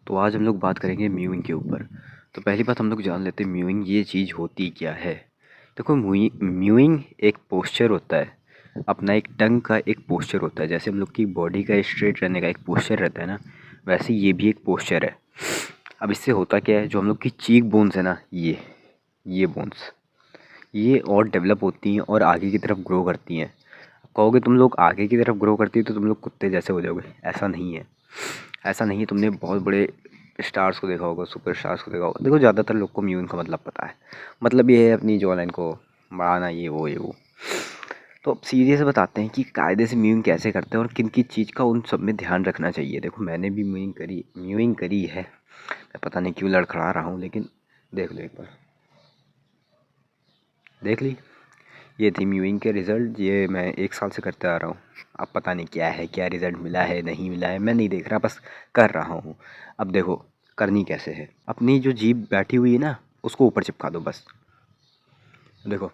तो आज हम लोग बात करेंगे म्यूइंग के ऊपर। तो पहली बात हम लोग जान लेते हैं म्यूइंग ये चीज़ होती क्या है। देखो म्यूइंग एक पोस्चर होता है, अपना एक टंग का एक पोस्चर होता है। जैसे हम लोग की बॉडी का स्ट्रेट रहने का एक पोस्चर रहता है ना, वैसे ये भी एक पोस्चर है। अब इससे होता क्या है, जो हम लोग की चीक बोन्स है ना, ये बोन्स ये और डेवलप होती हैं और आगे की तरफ ग्रो करती हैं। कहोगे तुम लोग आगे की तरफ ग्रो करती है तो तुम लोग कुत्ते जैसे हो जाओगे, ऐसा नहीं है। ऐसा नहीं है। तुमने बहुत बड़े स्टार्स को देखा होगा, सुपर स्टार्स को देखा होगा। देखो ज़्यादातर लोग को म्यूइंग का मतलब पता है। मतलब ये है अपनी जॉ लाइन को बढ़ाना, ये वो। तो अब सीधे से बताते हैं कि कायदे से म्यूइंग कैसे करते हैं और किन किन चीज़ का उन सब में ध्यान रखना चाहिए। देखो मैंने भी म्यूइंग करी है। मैं पता नहीं क्यों लड़खड़ा रहा हूँ, लेकिन देख लो एक बार, देख ली। ये थी म्यूइंग के रिज़ल्ट। ये मैं 1 साल से करते आ रहा हूँ। अब पता नहीं क्या है, क्या रिज़ल्ट मिला है नहीं मिला है, मैं नहीं देख रहा, बस कर रहा हूँ। अब देखो करनी कैसे है। अपनी जो जीभ बैठी हुई है ना, उसको ऊपर चिपका दो बस। देखो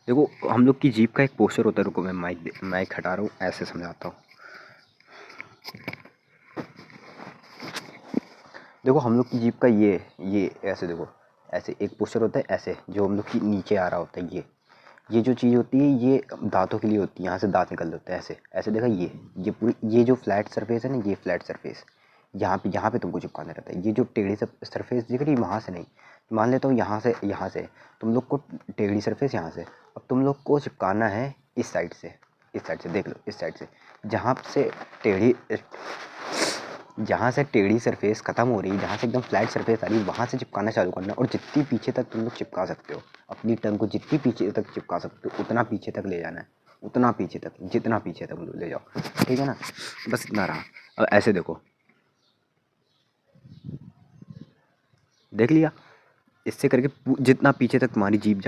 देखो हम लोग की जीभ का एक पोस्चर होता है। रुको मैं माइक हटा रहा हूँ, ऐसे समझाता हूँ। देखो हम लोग की जीभ का ये ऐसे देखो, ऐसे एक पोस्चर होता है, ऐसे जो हम लोग की नीचे आ रहा होता है। ये जो चीज़ होती है ये दांतों के लिए होती है। यहाँ से दांत निकल होते हैं, ऐसे ऐसे देखा। ये पूरी ये जो फ्लैट सरफेस है ना, ये फ्लैट सरफेस यहाँ पे तुमको चिपकाना रहता है। ये जो टेढ़ी सरफेस दिख रही है, वहाँ से नहीं, मान लेता हूँ यहाँ से तुम लोग को टेढ़ी सरफेस यहाँ से। अब तुम लोग को चिपकाना है इस साइड से, देख लो इस साइड से। जहाँ से टेढ़ी जहाँ से टेढ़ी सरफेस ख़त्म हो रही है, जहाँ से एकदम फ्लैट सरफेस आ रही है, वहाँ से चिपकाना चालू करना। और जितनी पीछे तक तुम लोग चिपका सकते हो, अपनी टंग को जितनी पीछे तक चिपका सकते हो उतना पीछे तक ले जाना है। उतना पीछे तक, जितना पीछे तक ले जाओ, ठीक है ना। बस इतना रहा। अब ऐसे देखो, देख लिया। इससे करके जितना पीछे तक तुम्हारी जीभ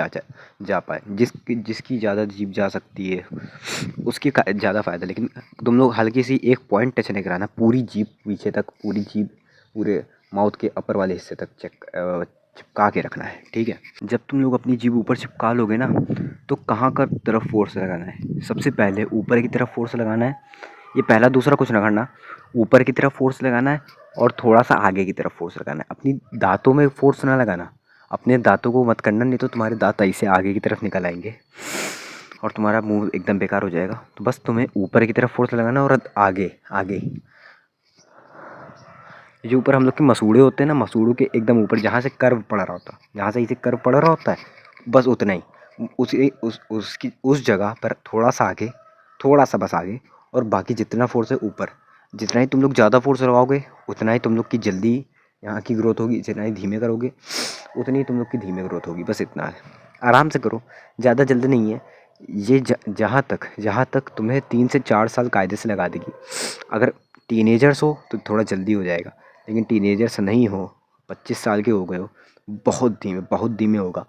जा पाए, जिसकी ज़्यादा जीभ जा सकती है उसकी ज़्यादा फ़ायदा। लेकिन तुम लोग हल्की सी एक पॉइंट टच नहीं कराना, पूरी जीभ पीछे तक, पूरी जीभ पूरे माउथ के अपर वाले हिस्से तक चिपका के रखना है, ठीक है। जब तुम लोग अपनी जीभ ऊपर चिपका लोगे ना, तो कहाँ का तरफ फोर्स लगाना है। सबसे पहले ऊपर की तरफ फोर्स लगाना है। ये पहला दूसरा कुछ ना करना, ऊपर की तरफ फोर्स लगाना है और थोड़ा सा आगे की तरफ फोर्स लगाना है। अपनी दांतों में फोर्स ना लगाना, अपने दांतों को मत करना, नहीं तो तुम्हारे दांत ऐसे आगे की तरफ निकल आएंगे और तुम्हारा मुंह एकदम बेकार हो जाएगा। तो बस तुम्हें ऊपर की तरफ फोर्स लगाना और आगे आगे। जो ऊपर हम लोग के मसूड़े होते हैं ना, मसूड़ों के एकदम ऊपर जहाँ से कर्व पड़ रहा होता है, जहाँ से इसे कर्व पड़ रहा होता है, बस उतना ही उस जगह पर थोड़ा सा आगे, थोड़ा सा बस आगे। और बाकी जितना फोर्स है ऊपर, जितना ही तुम लोग ज़्यादा फोर्स लगाओगे उतना ही तुम लोग की जल्दी यहाँ की ग्रोथ होगी। जितना ही धीमे करोगे उतनी ही तुम लोग की धीमे ग्रोथ होगी। बस इतना है, आराम से करो, ज़्यादा जल्दी नहीं है ये। जहाँ तक तुम्हें 3 से 4 साल कायदे से लगा देगी। अगर टीनेजर्स हो तो थोड़ा जल्दी हो जाएगा, लेकिन टीनेजर्स नहीं हो, 25 साल के हो गए हो, बहुत धीमे होगा।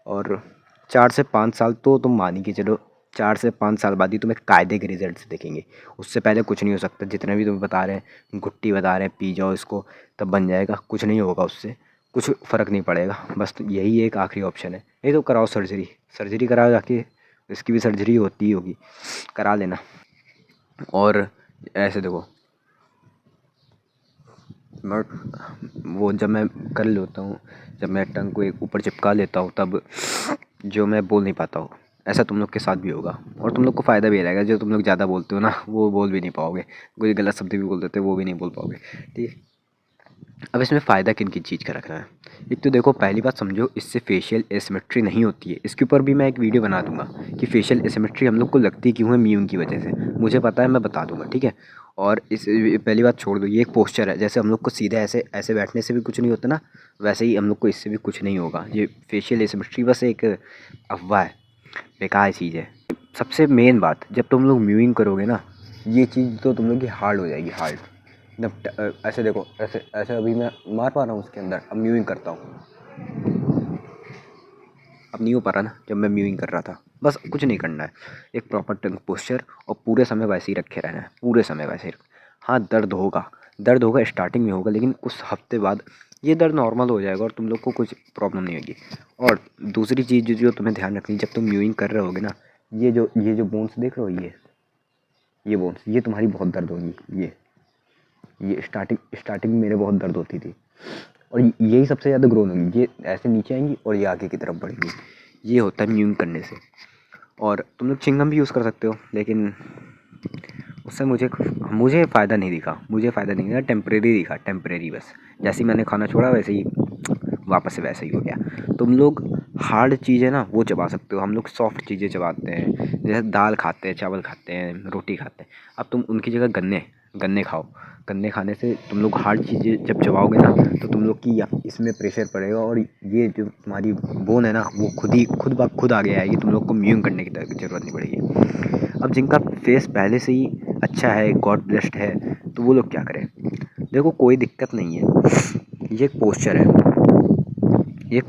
और 4 से 5 साल तो तुम मान ही के चलो, 4 से 5 साल बाद ही तुम्हें कायदे के रिजल्ट्स दिखेंगे। उससे पहले कुछ नहीं हो सकता। जितने भी तुम्हें बता रहे हैं, घुट्टी बता रहे हैं पी जाओ इसको तब बन जाएगा, कुछ नहीं होगा उससे, कुछ फ़र्क नहीं पड़ेगा। बस तो यही एक आखिरी ऑप्शन है। नहीं तो कराओ सर्जरी कराओ जाके, इसकी भी सर्जरी होती ही होगी, करा लेना। और ऐसे देखो, बट वो जब मैं कर लेता हूँ, जब मैं टंग को एक ऊपर चिपका लेता हूँ, तब जो मैं बोल नहीं पाता हूँ, ऐसा तुम लोग के साथ भी होगा। और तुम लोग को फ़ायदा भी रहेगा। जो तुम लोग ज़्यादा बोलते हो ना, वो बोल भी नहीं पाओगे, कोई गलत शब्द भी बोल देते हो, वो भी नहीं बोल पाओगे, ठीक है। अब इसमें फ़ायदा किन किन चीज़ का रखना है। एक तो देखो, पहली बात समझो, इससे फेशियल एसिमेट्री नहीं होती है। इसके ऊपर भी मैं एक वीडियो बना दूंगा कि फेशियल एसिमेट्री हम लोग को लगती क्यों है म्यूइंग की वजह से। मुझे पता है, मैं बता दूंगा, ठीक है। और इस पहली बात छोड़ दो, ये एक पोस्चर है। जैसे हम लोग को सीधे ऐसे ऐसे बैठने से भी कुछ नहीं होता ना, वैसे ही हम लोग को इससे भी कुछ नहीं होगा। ये फेशियल एसिमेट्री बस एक अफवाह है, बेकार चीज़ है। सबसे मेन बात, जब तुम लोग म्यूइंग करोगे ना, ये चीज़ तो तुम लोग की हार्ड हो जाएगी, हार्ड एकदम। ऐसे देखो, ऐसे ऐसे अभी मैं मार पा रहा हूँ उसके अंदर। अब म्यूइंग करता हूँ, अब नहीं हो पा रहा ना, जब मैं म्यूइंग कर रहा था। बस कुछ नहीं करना है, एक प्रॉपर टंग पोस्चर, और पूरे समय वैसे ही रखे रहना है, पूरे समय वैसे ही। हाँ दर्द होगा स्टार्टिंग में होगा, लेकिन कुछ हफ्ते बाद ये दर्द नॉर्मल हो जाएगा और तुम लोग को कुछ प्रॉब्लम नहीं होगी। और दूसरी चीज़ जो तुम्हें ध्यान रखनी है, जब तुम म्यूइंग कर रहे होगे ना, ये जो बोन्स देख रहे हो, ये बोन्स, ये तुम्हारी बहुत दर्द होगी। ये स्टार्टिंग में मेरे बहुत दर्द होती थी, और यही सबसे ज़्यादा ग्रोन होगी, ये ऐसे नीचे आएंगी और ये आगे की तरफ बढ़ेंगी। ये होता है म्यूइंग करने से। और तुम लोग चिंगम भी यूज़ कर सकते हो, लेकिन उससे मुझे फ़ायदा नहीं दिखा, टेम्परेरी दिखा, टेम्परेरी बस। जैसे ही मैंने खाना छोड़ा वैसे ही वापस से वैसा ही हो गया। तुम लोग हार्ड चीज़ें ना वो चबा सकते हो, हम लोग सॉफ्ट चीज़ें चबाते हैं, जैसे दाल खाते हैं, चावल खाते हैं, रोटी खाते हैं। अब तुम उनकी जगह गन्ने खाओ। गन्ने खाने से तुम लोग हार्ड चीज़ें जब चबाओगे ना, तो तुम लोग की इसमें प्रेशर पड़ेगा, और ये जो तुम्हारी बोन है ना, वो खुद आगे आएगी, तुम लोग को म्यूइंग करने की ज़रूरत नहीं पड़ेगी। अब जिनका फेस पहले से ही अच्छा है, गॉड ब्लेस्ड है, तो वो लोग क्या करें? देखो, कोई दिक्कत नहीं है, ये एक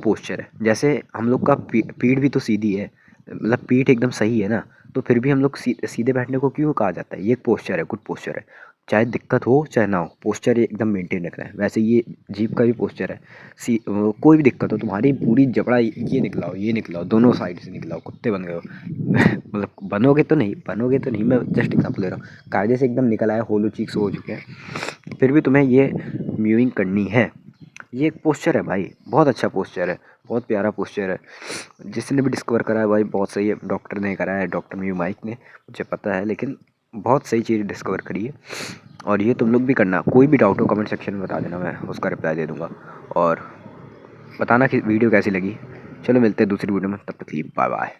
पोस्चर है। जैसे हम लोग का पीठ भी तो सीधी है, मतलब पीठ एकदम सही है ना, तो फिर भी हम लोग सीधे बैठने को क्यों कहा जाता है? ये एक पोस्चर है, गुड पोस्चर है। चाहे दिक्कत हो चाहे ना हो, पोस्चर एकदम मेंटेन रखना है। वैसे ये जीभ का भी पोस्चर है। कोई भी दिक्कत हो, तुम्हारी पूरी जबड़ा ये निकलाओ, दोनों साइड से निकलाओ, कुत्ते बन गए हो। मतलब बनोगे तो नहीं, मैं जस्ट एग्जाम्पल दे रहा हूँ। कायदे से एकदम निकल आए, होलो चीक्स हो चुके हैं, फिर भी तुम्हें ये म्यूइंग करनी है। ये एक पोस्चर है भाई, बहुत अच्छा पोस्चर है, बहुत प्यारा पोस्चर है। जिसने भी डिस्कवर करा है भाई, बहुत सही है। डॉक्टर ने करा है, डॉक्टर म्यू माइक ने, मुझे पता है, लेकिन बहुत सही चीज़ डिस्कवर करी है। और ये तुम लोग भी करना। कोई भी डाउट हो कमेंट सेक्शन में बता देना, मैं उसका रिप्लाई दे दूँगा। और बताना कि वीडियो कैसी लगी। चलो मिलते हैं दूसरी वीडियो में, तब तक के लिए बाय बाय।